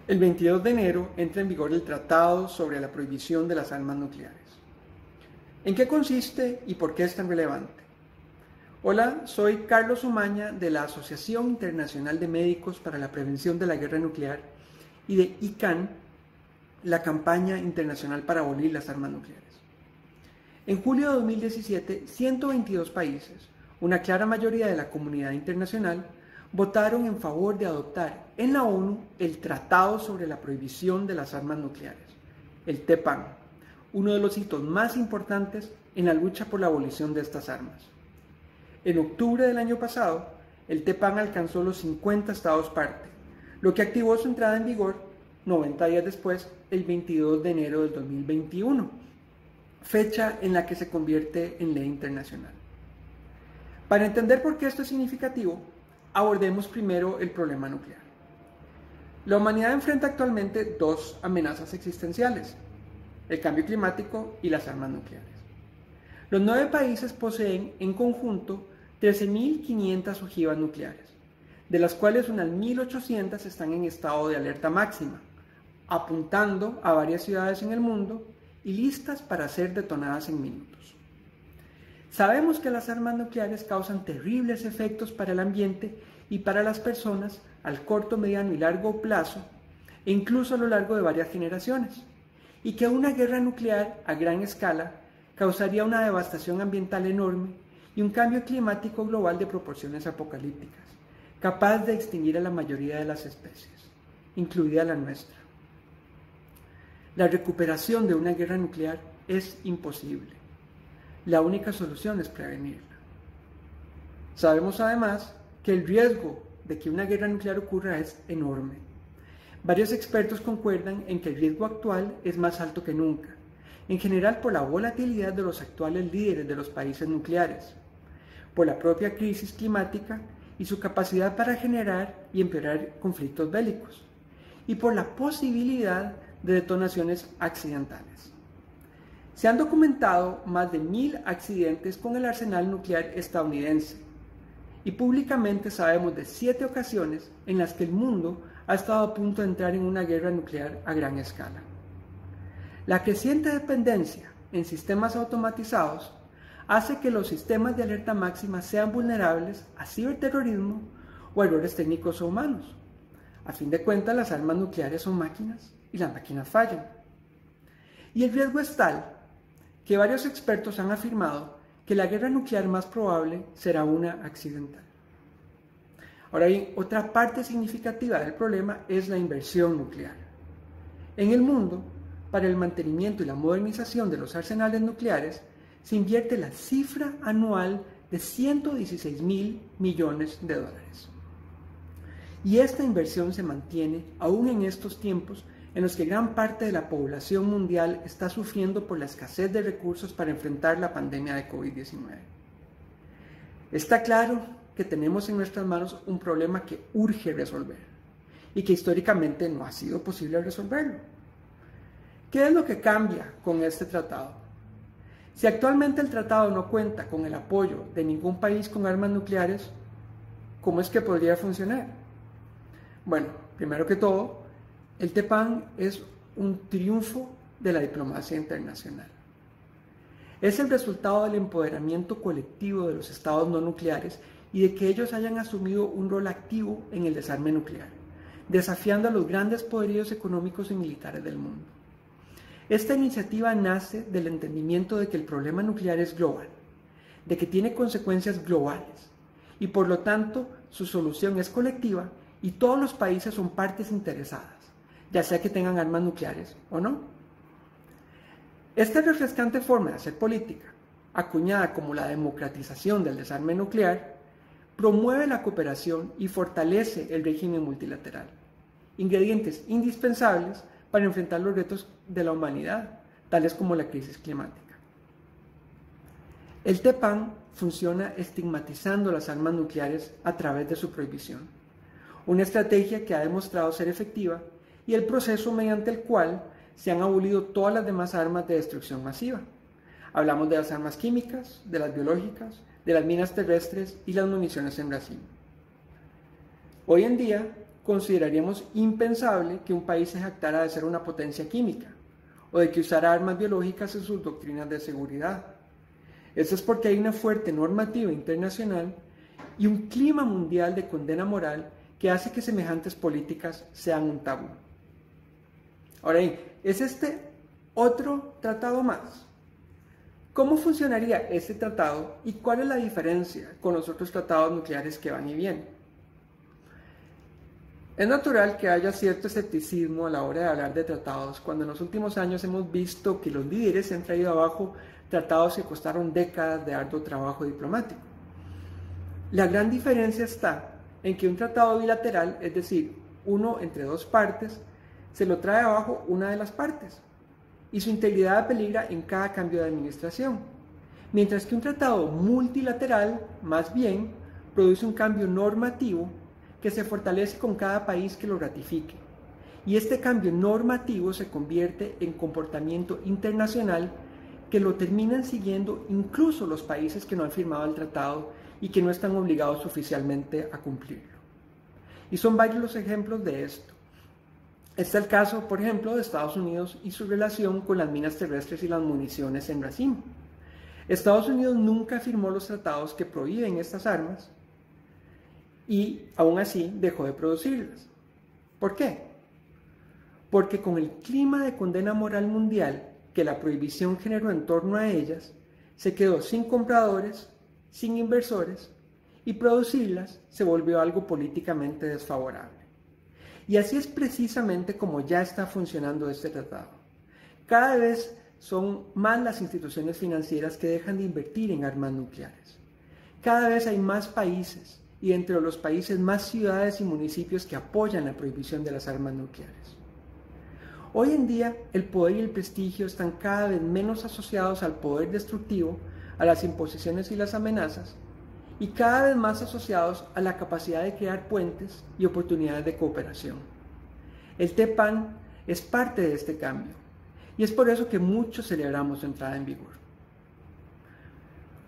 El 22 de enero entra en vigor el Tratado sobre la Prohibición de las Armas Nucleares. ¿En qué consiste y por qué es tan relevante? Hola, soy Carlos Umaña de la Asociación Internacional de Médicos para la Prevención de la Guerra Nuclear y de ICAN, la campaña internacional para abolir las armas nucleares. En julio de 2017, 122 países, una clara mayoría de la comunidad internacional, votaron en favor de adoptar en la ONU el Tratado sobre la Prohibición de las Armas Nucleares, el TPAN, uno de los hitos más importantes en la lucha por la abolición de estas armas. En octubre del año pasado, el TPAN alcanzó los 50 estados parte, lo que activó su entrada en vigor 90 días después, el 22 de enero del 2021, fecha en la que se convierte en ley internacional. Para entender por qué esto es significativo, abordemos primero el problema nuclear. La humanidad enfrenta actualmente dos amenazas existenciales: el cambio climático y las armas nucleares. Los 9 países poseen en conjunto 13.500 ojivas nucleares, de las cuales unas 1.800 están en estado de alerta máxima, apuntando a varias ciudades en el mundo y listas para ser detonadas en minutos. Sabemos que las armas nucleares causan terribles efectos para el ambiente y para las personas al corto, mediano y largo plazo, e incluso a lo largo de varias generaciones, y que una guerra nuclear a gran escala causaría una devastación ambiental enorme y un cambio climático global de proporciones apocalípticas, capaz de extinguir a la mayoría de las especies, incluida la nuestra. La recuperación de una guerra nuclear es imposible. La única solución es prevenirla. Sabemos además que el riesgo de que una guerra nuclear ocurra es enorme. Varios expertos concuerdan en que el riesgo actual es más alto que nunca, en general por la volatilidad de los actuales líderes de los países nucleares, por la propia crisis climática y su capacidad para generar y empeorar conflictos bélicos, y por la posibilidad de detonaciones accidentales. Se han documentado más de 1.000 accidentes con el arsenal nuclear estadounidense, y públicamente sabemos de 7 ocasiones en las que el mundo ha estado a punto de entrar en una guerra nuclear a gran escala. La creciente dependencia en sistemas automatizados hace que los sistemas de alerta máxima sean vulnerables a ciberterrorismo o a errores técnicos o humanos. A fin de cuentas, las armas nucleares son máquinas y las máquinas fallan. Y el riesgo es tal que varios expertos han afirmado que la guerra nuclear más probable será una accidental. Ahora bien, otra parte significativa del problema es la inversión nuclear. En el mundo, para el mantenimiento y la modernización de los arsenales nucleares, se invierte la cifra anual de 116.000 millones de dólares. Y esta inversión se mantiene aún en estos tiempos en los que gran parte de la población mundial está sufriendo por la escasez de recursos para enfrentar la pandemia de COVID-19. Está claro que tenemos en nuestras manos un problema que urge resolver y que históricamente no ha sido posible resolverlo. ¿Qué es lo que cambia con este tratado? Si actualmente el tratado no cuenta con el apoyo de ningún país con armas nucleares, ¿cómo es que podría funcionar? Bueno, primero que todo, el TPAN es un triunfo de la diplomacia internacional. Es el resultado del empoderamiento colectivo de los estados no nucleares y de que ellos hayan asumido un rol activo en el desarme nuclear, desafiando a los grandes poderíos económicos y militares del mundo. Esta iniciativa nace del entendimiento de que el problema nuclear es global, de que tiene consecuencias globales y por lo tanto su solución es colectiva y todos los países son partes interesadas, ya sea que tengan armas nucleares o no. Esta refrescante forma de hacer política, acuñada como la democratización del desarme nuclear, promueve la cooperación y fortalece el régimen multilateral, ingredientes indispensables para enfrentar los retos de la humanidad, tales como la crisis climática. El TPAN funciona estigmatizando las armas nucleares a través de su prohibición, una estrategia que ha demostrado ser efectiva y el proceso mediante el cual se han abolido todas las demás armas de destrucción masiva. Hablamos de las armas químicas, de las biológicas, de las minas terrestres y las municiones en Brasil. Hoy en día, consideraríamos impensable que un país se jactara de ser una potencia química o de que usara armas biológicas en sus doctrinas de seguridad. Esto es porque hay una fuerte normativa internacional y un clima mundial de condena moral que hace que semejantes políticas sean un tabú. Ahora bien, ¿es este otro tratado más? ¿Cómo funcionaría este tratado y cuál es la diferencia con los otros tratados nucleares que van y vienen? Es natural que haya cierto escepticismo a la hora de hablar de tratados cuando en los últimos años hemos visto que los líderes se han traído abajo tratados que costaron décadas de arduo trabajo diplomático. La gran diferencia está en que un tratado bilateral, es decir, uno entre dos partes, se lo trae abajo una de las partes y su integridad peligra en cada cambio de administración, mientras que un tratado multilateral, más bien, produce un cambio normativo que se fortalece con cada país que lo ratifique, y este cambio normativo se convierte en comportamiento internacional que lo terminan siguiendo incluso los países que no han firmado el tratado y que no están obligados oficialmente a cumplirlo. Y son varios los ejemplos de esto. Está el caso, por ejemplo, de Estados Unidos y su relación con las minas terrestres y las municiones en racimo. Estados Unidos nunca firmó los tratados que prohíben estas armas y aún así dejó de producirlas. ¿Por qué? Porque con el clima de condena moral mundial que la prohibición generó en torno a ellas, se quedó sin compradores, sin inversores, y producirlas se volvió algo políticamente desfavorable. Y así es precisamente como ya está funcionando este tratado. Cada vez son más las instituciones financieras que dejan de invertir en armas nucleares. Cada vez hay más países, y entre los países más ciudades y municipios que apoyan la prohibición de las armas nucleares. Hoy en día, el poder y el prestigio están cada vez menos asociados al poder destructivo, a las imposiciones y las amenazas, y cada vez más asociados a la capacidad de crear puentes y oportunidades de cooperación. El TPAN es parte de este cambio, y es por eso que muchos celebramos su entrada en vigor.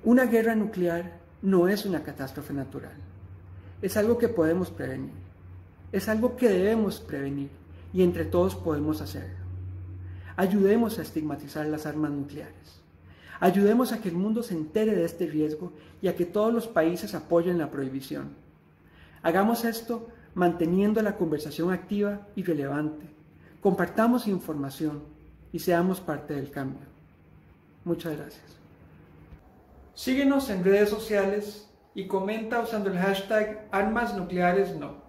Una guerra nuclear no es una catástrofe natural, es algo que podemos prevenir, es algo que debemos prevenir, y entre todos podemos hacerlo. Ayudemos a estigmatizar las armas nucleares. Ayudemos a que el mundo se entere de este riesgo y a que todos los países apoyen la prohibición. Hagamos esto manteniendo la conversación activa y relevante. Compartamos información y seamos parte del cambio. Muchas gracias. Síguenos en redes sociales y comenta usando el hashtag #ArmasNuclearesNo.